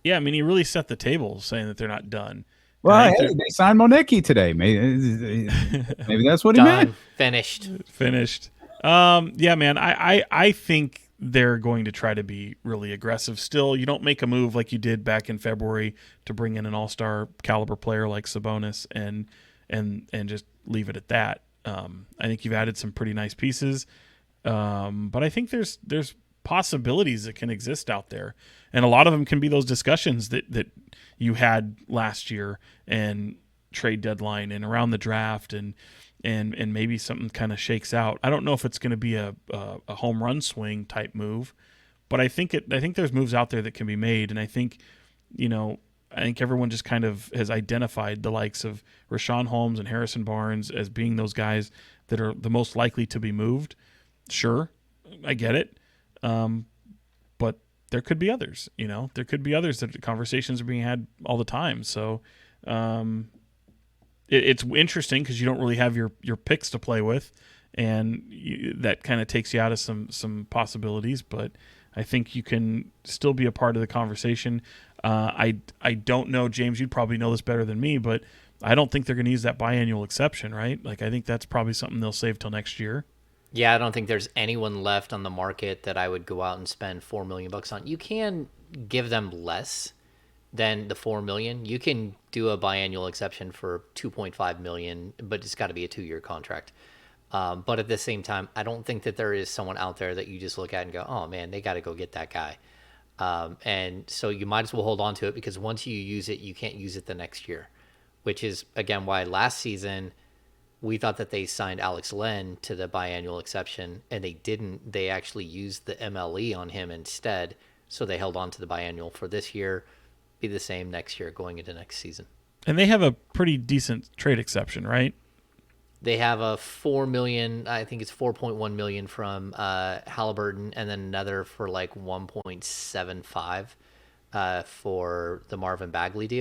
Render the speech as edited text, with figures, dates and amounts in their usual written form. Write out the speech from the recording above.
Yeah, I mean, he really set the table saying that they're not done. And I Well, think hey, they're they signed Monecki today. Maybe that's what he meant. Done. Finished. finished. Yeah, man, I think they're going to try to be really aggressive still. You don't make a move like you did back in February to bring in an all-star caliber player like Sabonis and just leave it at that. I think you've added some pretty nice pieces. But I think there's possibilities that can exist out there, and a lot of them can be those discussions that you had last year and trade deadline and around the draft and maybe something kind of shakes out. I don't know if it's going to be a home run swing type move, but I think there's moves out there that can be made, and I think you know. I think everyone just kind of has identified the likes of Rashawn Holmes and Harrison Barnes as being those guys that are the most likely to be moved. Sure, I get it. Um, but there could be others, there could be others that conversations are being had all the time. So um, it's interesting because you don't really have your picks to play with, and that kind of takes you out of some possibilities. But I think you can still be a part of the conversation. I don't know, James. You'd probably know this better than me, but I don't think they're going to use that biannual exception, right? Like I think that's probably something they'll save till next year. Yeah, I don't think there's anyone left on the market that I would go out and spend $4 million on. You can give them less than the 4 million. You can do a biannual exception for 2.5 million, but it's got to be a 2-year contract. But at the same time, I don't think that there is someone out there that you just look at and go, oh man, they got to go get that guy. And so you might as well hold on to it because once you use it, you can't use it the next year, which is again why last season we thought that they signed Alex Len to the biannual exception, and they didn't. They actually used the MLE on him instead, so they held on to the biannual for this year. Be the same next year going into next season. And they have a pretty decent trade exception, right? They have a 4 million, I think it's 4.1 million from Halliburton, and then another for like 1.75 for the Marvin Bagley deal.